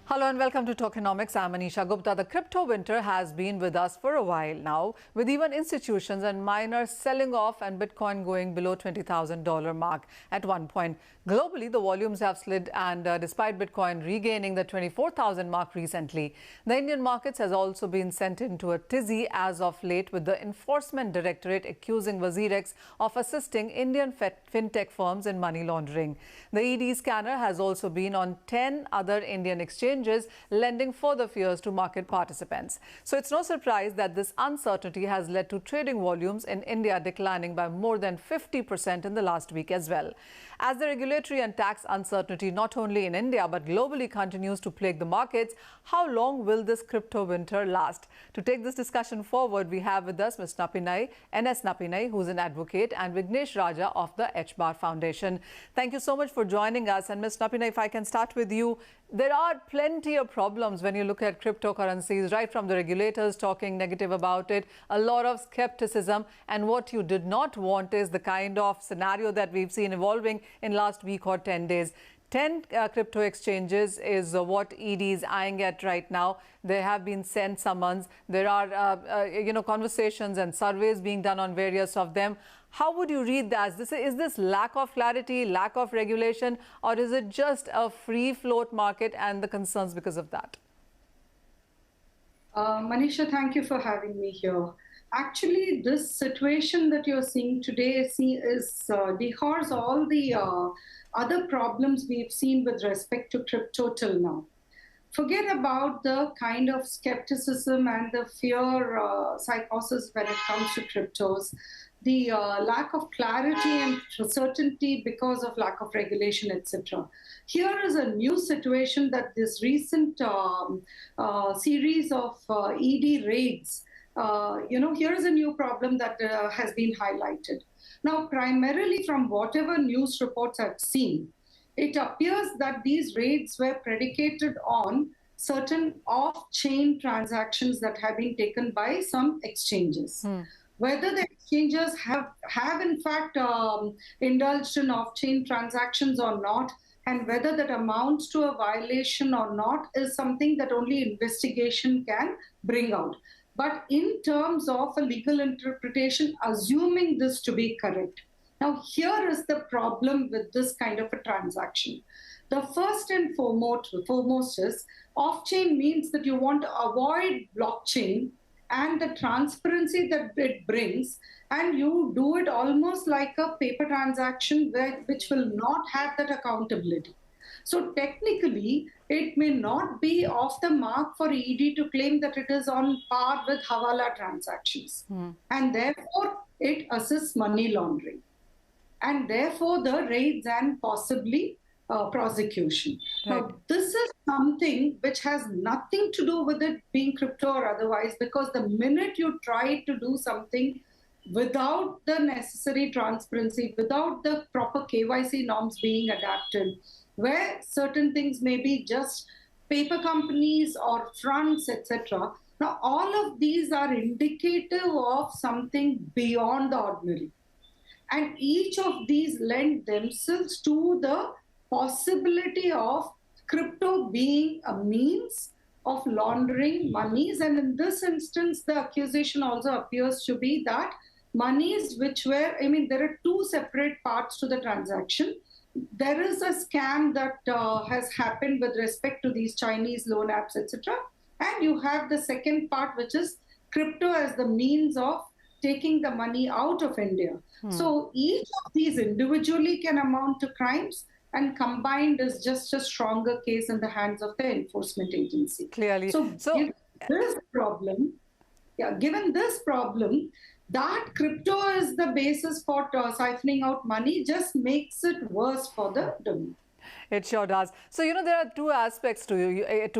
Hello and welcome to Tokenomics. I'm Anisha Gupta. The crypto winter has been with us for a while now, with even institutions and miners selling off and Bitcoin going below $20,000 mark at one point. Globally, the volumes have slid, and despite Bitcoin regaining the 24,000 mark recently, the Indian markets has also been sent into a tizzy as of late, with the Enforcement Directorate accusing WazirX of assisting Indian fintech firms in money laundering. The ED scanner has also been on 10 other Indian exchanges, lending further fears to market participants. So it's no surprise that this uncertainty has led to trading volumes in India declining by more than 50% in the last week as well. As the regulatory and tax uncertainty not only in India but globally continues to plague the markets, how long will this crypto winter last? To take this discussion forward, we have with us S Nappinai, S Nappinai, who's an advocate, and Vignesh Raja of the H-Bar Foundation. Thank you so much for joining us. And Ms. Nappinai, if I can start with you, there are plenty of problems when you look at cryptocurrencies, right from the regulators talking negative about it, a lot of skepticism, and what you did not want is the kind of scenario that we've seen evolving in last week or 10 days. 10 crypto exchanges is what ED is eyeing at right now. There have been sent summons. There are, conversations and surveys being done on various of them. How would you read that? Is this lack of clarity, lack of regulation, or is it just a free float market and the concerns because of that? Manisha, thank you for having me here. Actually, this situation that you're seeing today dehors all the other problems we've seen with respect to crypto till now. Forget about the kind of skepticism and the fear psychosis when it comes to cryptos, the lack of clarity and certainty because of lack of regulation, etc. Here is a new situation that this recent series of ED raids, here is a new problem that has been highlighted. Now, primarily from whatever news reports I've seen, it appears that these raids were predicated on certain off-chain transactions that have been taken by some exchanges. Whether the exchanges have in fact indulged in off-chain transactions or not, and whether that amounts to a violation or not, is something that only investigation can bring out. But in terms of a legal interpretation, assuming this to be correct. Now, here is the problem with this kind of a transaction. The first and foremost is off-chain means that you want to avoid blockchain and the transparency that it brings, and you do it almost like a paper transaction which will not have that accountability. So technically, it may not be off the mark for ED to claim that it is on par with Hawala transactions. And therefore, it assists money laundering. And therefore, the raids and possibly prosecution. Right. Now, this is something which has nothing to do with it being crypto or otherwise, because the minute you try to do something without the necessary transparency, without the proper KYC norms being adapted, where certain things may be just paper companies or fronts, etc. Now, all of these are indicative of something beyond the ordinary. And each of these lend themselves to the possibility of crypto being a means of laundering monies. And in this instance, the accusation also appears to be that monies which were, there are two separate parts to the transaction. There is a scam that has happened with respect to these Chinese loan apps, etc. And you have the second part, which is crypto as the means of taking the money out of India. So each of these individually can amount to crimes, and combined is just a stronger case in the hands of the enforcement agency. Clearly. So given this problem, that crypto is the basis for siphoning out money just makes it worse for the domain. It sure does. So, there are two aspects to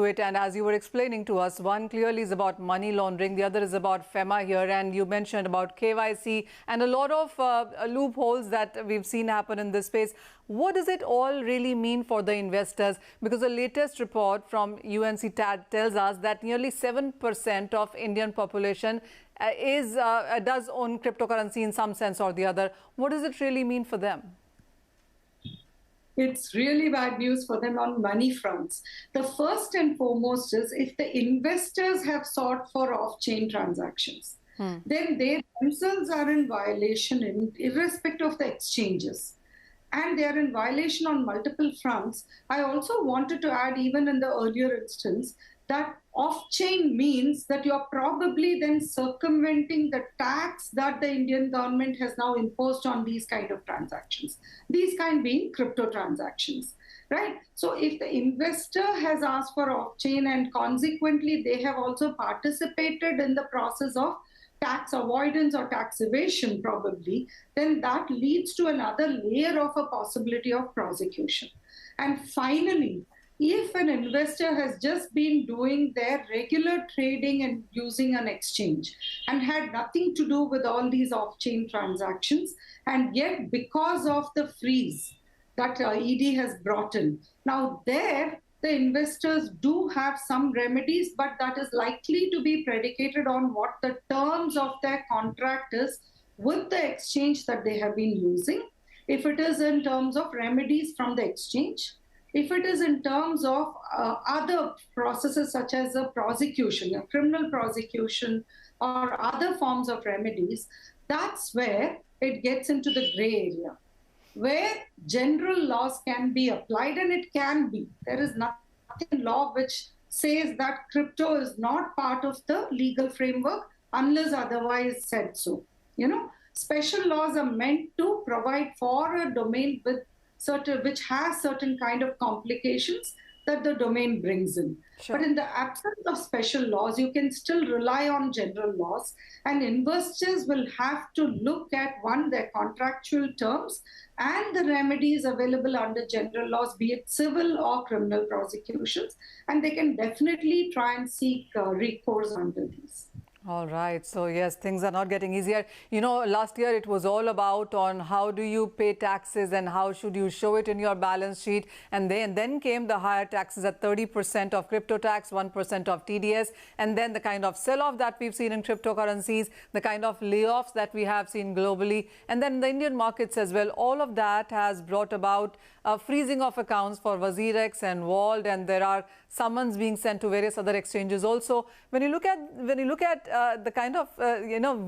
it. And as you were explaining to us, one clearly is about money laundering. The other is about FEMA here. And you mentioned about KYC and a lot of loopholes that we've seen happen in this space. What does it all really mean for the investors? Because the latest report from UNC-TAD tells us that nearly 7% of Indian population does own cryptocurrency in some sense or the other. What does it really mean for them? It's really bad news for them on money fronts. The first and foremost is if the investors have sought for off-chain transactions, then they themselves are in violation irrespective of the exchanges. And they are in violation on multiple fronts. I also wanted to add, even in the earlier instance, that off-chain means that you're probably then circumventing the tax that the Indian government has now imposed on these kind of transactions, these kind being crypto transactions, right? So if the investor has asked for off-chain and consequently they have also participated in the process of tax avoidance or tax evasion probably, then that leads to another layer of a possibility of prosecution. And finally, if an investor has just been doing their regular trading and using an exchange and had nothing to do with all these off-chain transactions, and yet because of the freeze that ED has brought in, now there the investors do have some remedies, but that is likely to be predicated on what the terms of their contract is with the exchange that they have been using. If it is in terms of remedies from the exchange, if it is in terms of other processes such as a prosecution, a criminal prosecution, or other forms of remedies, that's where it gets into the gray area, where general laws can be applied, and it can be. There is nothing in law which says that crypto is not part of the legal framework unless otherwise said so. You know, special laws are meant to provide for a domain with which has certain kind of complications that the domain brings in. Sure. But in the absence of special laws, you can still rely on general laws, and investors will have to look at, one, their contractual terms and the remedies available under general laws, be it civil or criminal prosecutions, and they can definitely try and seek recourse under these. All right. So, yes, things are not getting easier. You know, last year it was all about on how do you pay taxes and how should you show it in your balance sheet. And then came the higher taxes at 30% of crypto tax, 1% of TDS. And then the kind of sell-off that we've seen in cryptocurrencies, the kind of layoffs that we have seen globally, and then the Indian markets as well. All of that has brought about a freezing of accounts for WazirX and Vault, and there are summons being sent to various other exchanges also. When you look at the kind of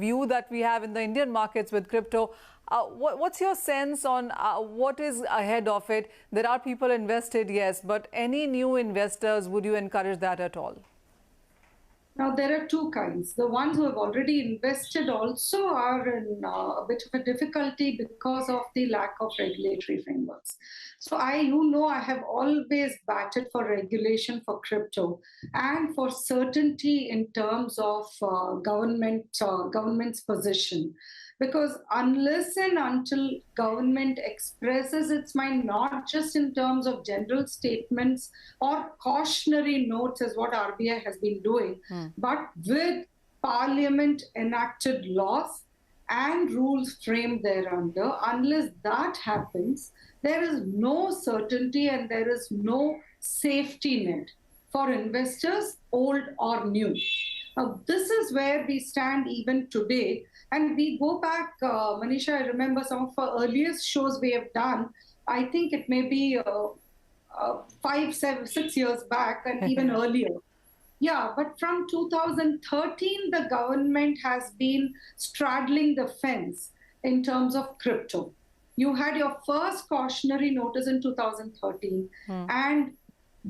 view that we have in the Indian markets with crypto, what's your sense on what is ahead of it? There are people invested, yes, but any new investors, would you encourage that at all? Now, there are two kinds. The ones who have already invested also are in a bit of a difficulty because of the lack of regulatory frameworks. So I have always batted for regulation for crypto and for certainty in terms of government's position. Because unless and until government expresses its mind, not just in terms of general statements or cautionary notes as what RBI has been doing, but with parliament enacted laws and rules framed thereunder, unless that happens, there is no certainty and there is no safety net for investors, old or new. Now, this is where we stand even today. And we go back, Manisha, I remember some of our earliest shows we have done. I think it may be 5, 7, 6 years back and even earlier. Yeah, but from 2013, the government has been straddling the fence in terms of crypto. You had your first cautionary notice in 2013, and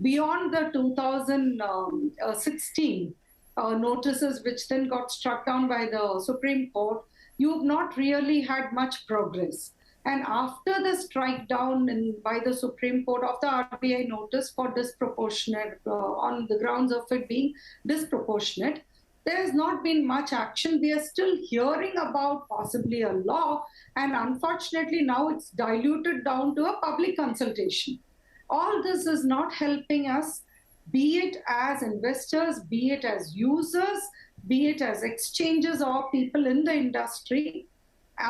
beyond the 2016 notices, which then got struck down by the Supreme Court, you've not really had much progress. And after the strike down by the Supreme Court of the RBI notice for disproportionate, on the grounds of it being disproportionate, there has not been much action. We are still hearing about possibly a law, and unfortunately now it's diluted down to a public consultation. All this is not helping us, be it as investors, be it as users, be it as exchanges or people in the industry,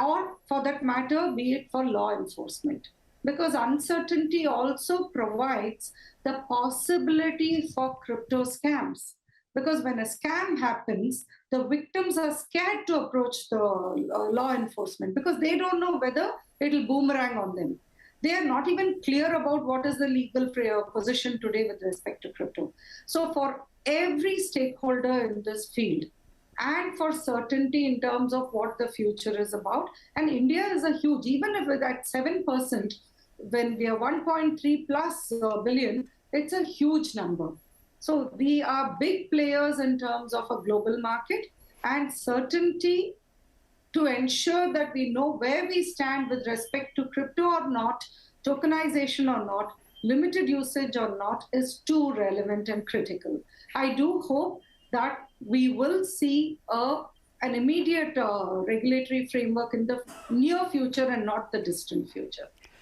or for that matter, be it for law enforcement. Because uncertainty also provides the possibility for crypto scams. Because when a scam happens, the victims are scared to approach the law enforcement because they don't know whether it'll boomerang on them. They are not even clear about what is the legal position today with respect to crypto. So for every stakeholder in this field, and for certainty in terms of what the future is about, and India is a huge, even if it's at 7%, when we are 1.3 plus billion, it's a huge number. So we are big players in terms of a global market, and certainty to ensure that we know where we stand with respect to crypto or not, tokenization or not, limited usage or not, is too relevant and critical. I do hope that we will see an immediate regulatory framework in the near future and not the distant future.